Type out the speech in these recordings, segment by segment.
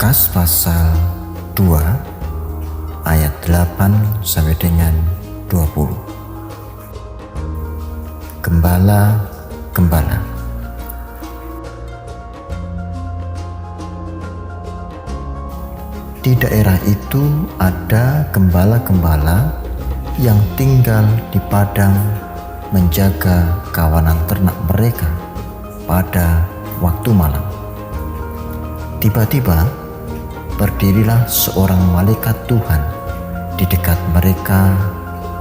Lukas pasal 2 ayat 8 sampai dengan 20. Gembala-gembala. Di daerah itu ada gembala-gembala yang tinggal di padang menjaga kawanan ternak mereka pada waktu malam. Tiba-tiba berdirilah seorang malaikat Tuhan di dekat mereka,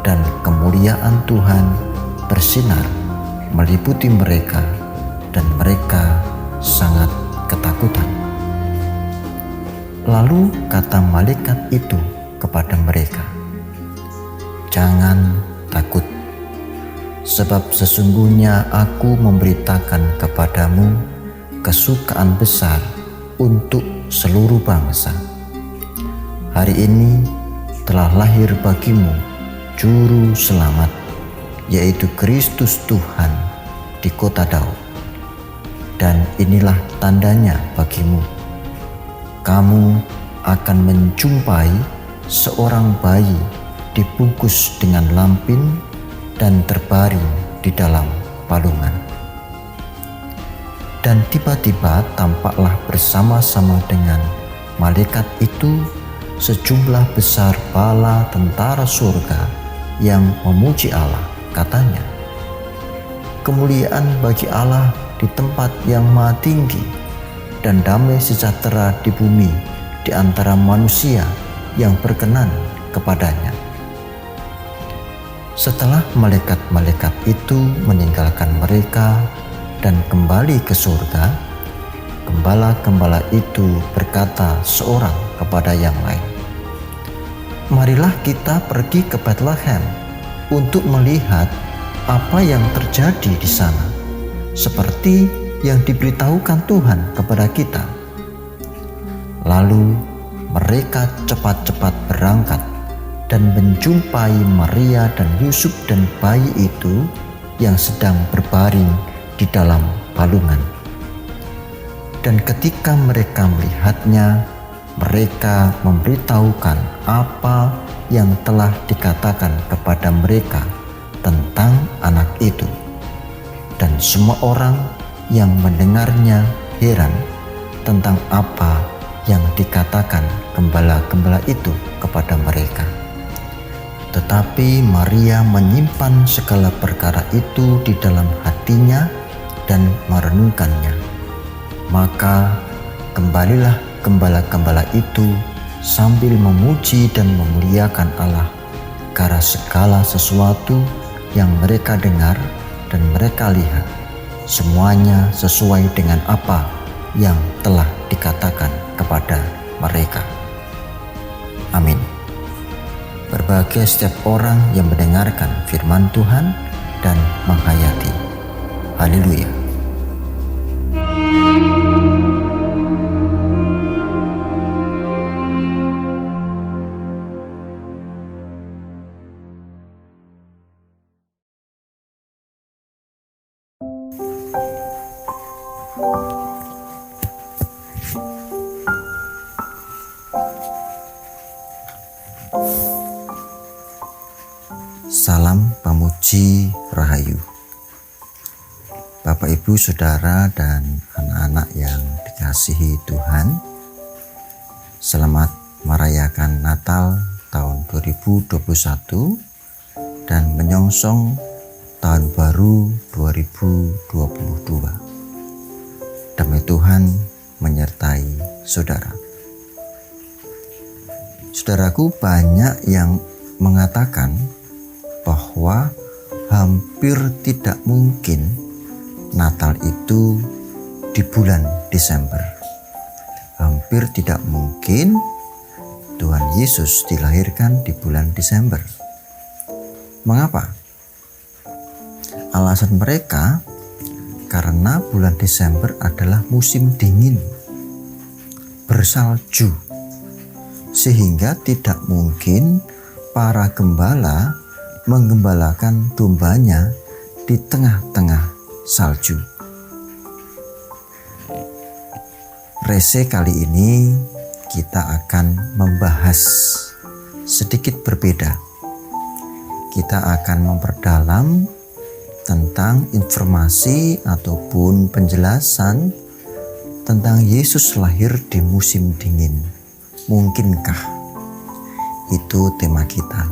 dan kemuliaan Tuhan bersinar meliputi mereka, dan mereka sangat ketakutan. Lalu kata malaikat itu kepada mereka, "Jangan takut, sebab sesungguhnya aku memberitakan kepadamu kesukaan besar untuk seluruh bangsa. Hari ini telah lahir bagimu Juru Selamat, yaitu Kristus Tuhan di kota Daud. Dan inilah tandanya bagimu. Kamu akan menjumpai seorang bayi dibungkus dengan lampin dan terbaring di dalam palungan." Dan tiba-tiba tampaklah bersama-sama dengan malaikat itu sejumlah besar bala tentara surga yang memuji Allah. Katanya, "Kemuliaan bagi Allah di tempat yang maha tinggi, dan damai sejahtera di bumi di antara manusia yang berkenan kepadanya." Setelah malaikat-malaikat itu meninggalkan mereka dan kembali ke surga, gembala-gembala itu berkata seorang kepada yang lain, "Marilah kita pergi ke Bethlehem untuk melihat apa yang terjadi di sana, seperti yang diberitahukan Tuhan kepada kita." Lalu mereka cepat-cepat berangkat dan menjumpai Maria dan Yusuf dan bayi itu yang sedang berbaring di dalam palungan. Dan ketika mereka melihatnya, mereka memberitahukan apa yang telah dikatakan kepada mereka tentang anak itu. Dan semua orang yang mendengarnya heran tentang apa yang dikatakan gembala-gembala itu kepada mereka. Tetapi Maria menyimpan segala perkara itu di dalam hatinya dan merenungkannya. Maka kembalilah gembala-gembala itu sambil memuji dan memuliakan Allah karena segala sesuatu yang mereka dengar dan mereka lihat, semuanya sesuai dengan apa yang telah dikatakan kepada mereka. Amin. Berbahagia setiap orang yang mendengarkan firman Tuhan dan menghayati. Haleluya. Salam Pamuji Rahayu. Bapak, Ibu, Saudara, dan anak-anak yang dikasihi Tuhan, selamat merayakan Natal tahun 2021 dan menyongsong tahun baru 2022. Damai Tuhan menyertai saudara. Saudaraku, banyak yang mengatakan bahwa hampir tidak mungkin Natal itu di bulan Desember. Hampir tidak mungkin Tuhan Yesus dilahirkan di bulan Desember. Mengapa? Alasan mereka karena bulan Desember adalah musim dingin, bersalju, sehingga tidak mungkin para gembala menggembalakan dombanya di tengah-tengah salju. Rese kali ini kita akan membahas sedikit berbeda. Kita akan memperdalam tentang informasi ataupun penjelasan tentang Yesus lahir di musim dingin. Mungkinkah? Itu tema kita.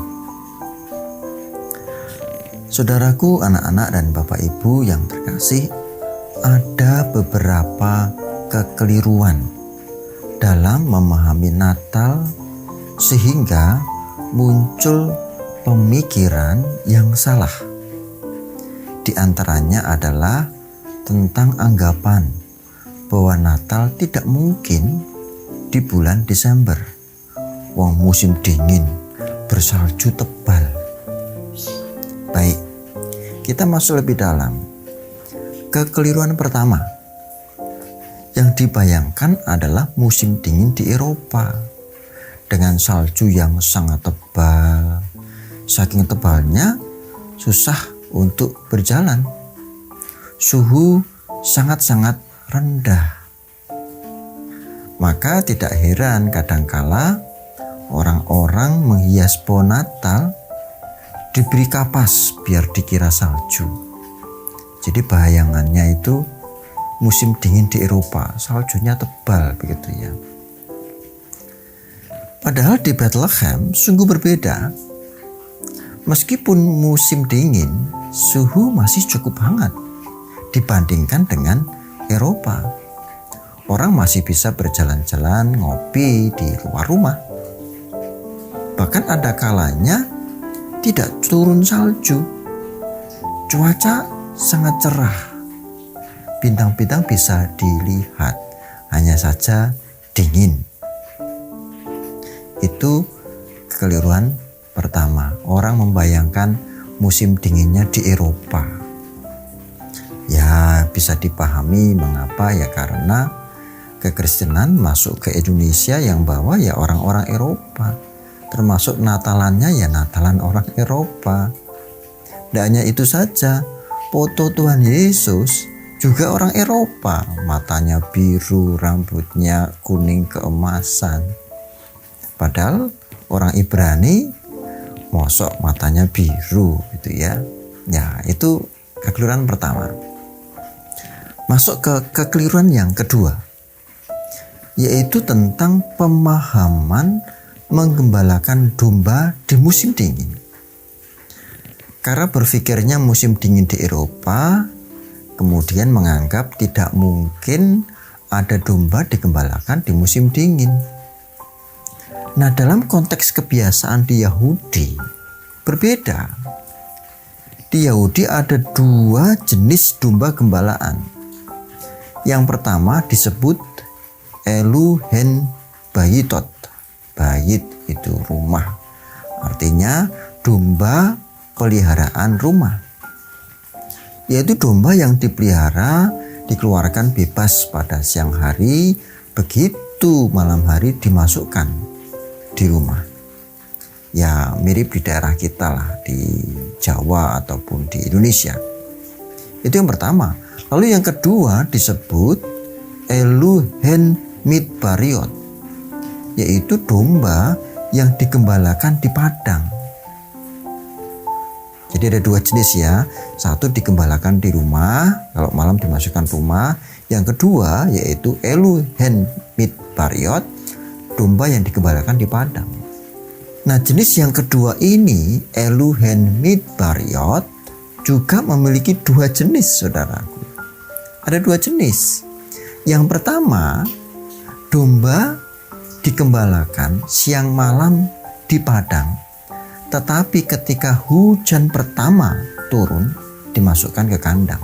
Saudaraku, anak-anak dan Bapak Ibu yang terkasih, ada beberapa kekeliruan dalam memahami Natal sehingga muncul pemikiran yang salah. Di antaranya adalah tentang anggapan bahwa Natal tidak mungkin di bulan Desember. Wong musim dingin, bersalju tebal. Baik, kita masuk lebih dalam. Kekeliruan pertama yang dibayangkan adalah musim dingin di Eropa dengan salju yang sangat tebal. Saking tebalnya susah untuk berjalan. Suhu sangat-sangat rendah. Maka tidak heran kadangkala orang-orang menghias pohon Natal diberi kapas biar dikira salju. Jadi bayangannya itu musim dingin di Eropa, saljunya tebal begitu ya. Padahal di Bethlehem sungguh berbeda. Meskipun musim dingin, suhu masih cukup hangat dibandingkan dengan Eropa. Orang masih bisa berjalan-jalan, ngopi di luar rumah. Bahkan ada kalanya tidak turun salju. Cuaca sangat cerah. Bintang-bintang bisa dilihat, hanya saja dingin. Itu kekeliruan pertama. Orang membayangkan musim dinginnya di Eropa. Ya, bisa dipahami mengapa ya, karena kekristenan masuk ke Indonesia yang bawa ya orang-orang Eropa. Termasuk Natalannya ya Natalan orang Eropa. Tidak hanya itu saja, foto Tuhan Yesus juga orang Eropa, matanya biru, rambutnya kuning keemasan. Padahal orang Ibrani mosok matanya biru gitu ya. Ya, itu kekeliruan pertama. Masuk ke kekeliruan yang kedua, yaitu tentang pemahaman menggembalakan domba di musim dingin. Karena berpikirnya musim dingin di Eropa, kemudian menganggap tidak mungkin ada domba digembalakan di musim dingin. Nah, dalam konteks kebiasaan di Yahudi berbeda. Di Yahudi ada dua jenis domba gembalaan. Yang pertama disebut Eluhen Bayitot. Bayit itu rumah. Artinya domba peliharaan rumah. Yaitu domba yang dipelihara dikeluarkan bebas pada siang hari, begitu malam hari dimasukkan di rumah. Ya, mirip di daerah kita lah, di Jawa ataupun di Indonesia. Itu yang pertama. Lalu yang kedua disebut Eluhen Midbariot, yaitu domba yang digembalakan di padang. Jadi ada dua jenis ya. Satu digembalakan di rumah, kalau malam dimasukkan rumah. Yang kedua yaitu Eluhen Midbariot, domba yang digembalakan di padang. Nah, jenis yang kedua ini, Eluhen Midbariot, juga memiliki dua jenis, saudaraku. Ada dua jenis. Yang pertama, domba digembalakan siang malam di padang, tetapi ketika hujan pertama turun dimasukkan ke kandang.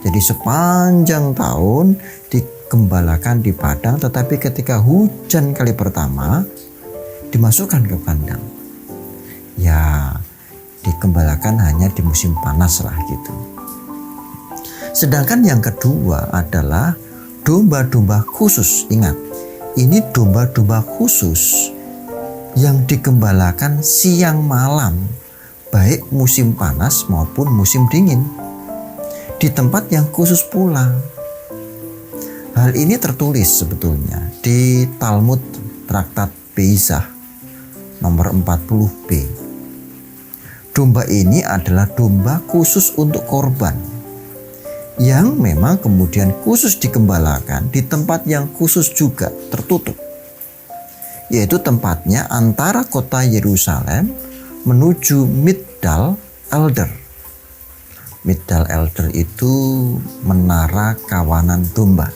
Jadi sepanjang tahun digembalakan di padang, tetapi ketika hujan kali pertama dimasukkan ke kandang. Ya, digembalakan hanya di musim panas lah gitu. Sedangkan yang kedua adalah domba-domba khusus. Ingat, ini domba-domba khusus yang digembalakan siang malam, baik musim panas maupun musim dingin, di tempat yang khusus pula. Hal ini tertulis sebetulnya di Talmud Traktat Beizah nomor 40b. Domba ini adalah domba khusus untuk korban, yang memang kemudian khusus digembalakan di tempat yang khusus juga tertutup, yaitu tempatnya antara kota Yerusalem menuju Migdal Elder. Migdal Elder itu menara kawanan domba,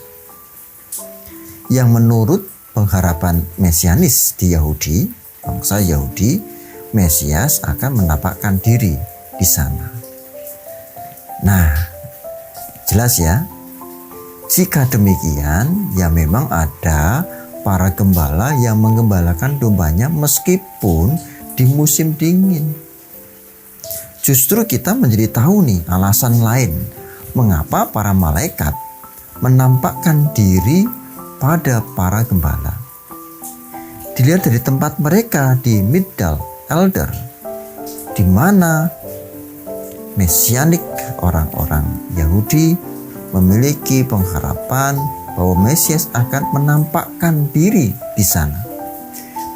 yang menurut pengharapan mesianis di Yahudi, bangsa Yahudi, Mesias akan menampakkan diri di sana. Nah, jelas ya, jika demikian ya memang ada para gembala yang menggembalakan dombanya meskipun di musim dingin. Justru kita menjadi tahu nih alasan lain mengapa para malaikat menampakkan diri pada para gembala. Dilihat dari tempat mereka di Migdal Elder, di mana mesianik orang-orang Yahudi memiliki pengharapan bahwa Mesias akan menampakkan diri di sana,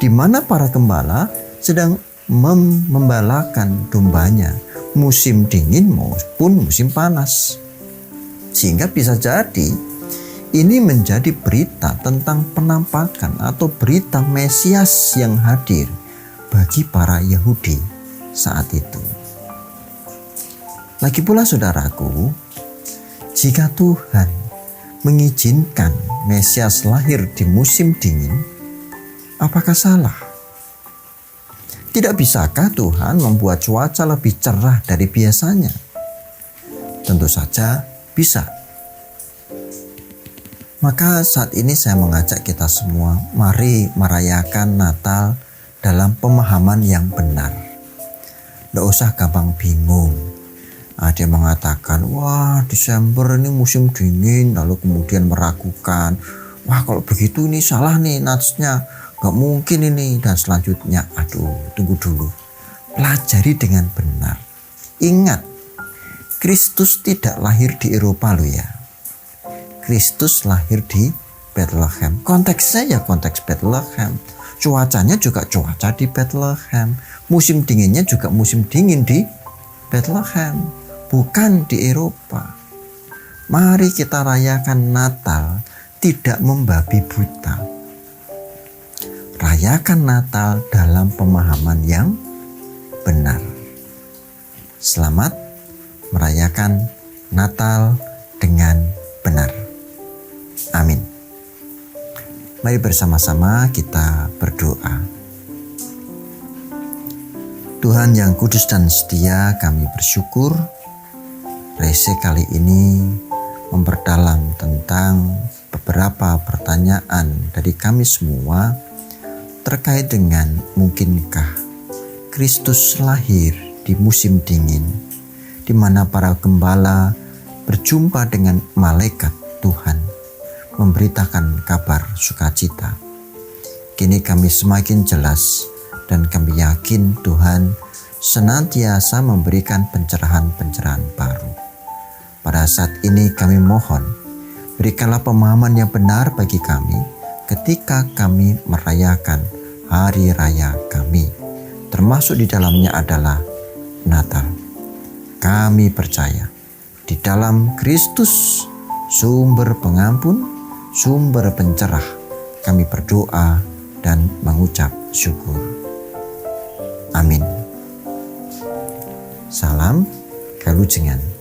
di mana para gembala sedang membalakan dombanya musim dingin maupun musim panas. Sehingga bisa jadi ini menjadi berita tentang penampakan atau berita Mesias yang hadir bagi para Yahudi saat itu. Lagi pula saudaraku, jika Tuhan mengizinkan Mesias lahir di musim dingin, apakah salah? Tidak bisakah Tuhan membuat cuaca lebih cerah dari biasanya? Tentu saja bisa. Maka saat ini saya mengajak kita semua, mari merayakan Natal dalam pemahaman yang benar. Tidak usah gampang bingung. Ada yang mengatakan, wah Desember ini musim dingin, lalu kemudian meragukan, wah kalau begitu ini salah nih natsnya, gak mungkin ini, dan selanjutnya. Aduh, tunggu dulu, pelajari dengan benar. Ingat, Kristus tidak lahir di Eropa loh ya. Kristus lahir di Bethlehem. Konteksnya ya konteks Bethlehem. Cuacanya juga cuaca di Bethlehem. Musim dinginnya juga musim dingin di Bethlehem, bukan di Eropa. Mari kita rayakan Natal tidak membabi buta. Rayakan Natal dalam pemahaman yang benar. Selamat merayakan Natal dengan benar. Amin. Mari bersama-sama kita berdoa. Tuhan yang kudus dan setia, kami bersyukur Rese kali ini memperdalam tentang beberapa pertanyaan dari kami semua terkait dengan mungkinkah Kristus lahir di musim dingin, di mana para gembala berjumpa dengan malaikat Tuhan memberitakan kabar sukacita. Kini kami semakin jelas dan kami yakin Tuhan senantiasa memberikan pencerahan-pencerahan baru. Pada saat ini kami mohon, berikanlah pemahaman yang benar bagi kami ketika kami merayakan hari raya kami, termasuk di dalamnya adalah Natal. Kami percaya di dalam Kristus, sumber pengampun, sumber pencerah, kami berdoa dan mengucap syukur. Amin. Salam Kalujengan.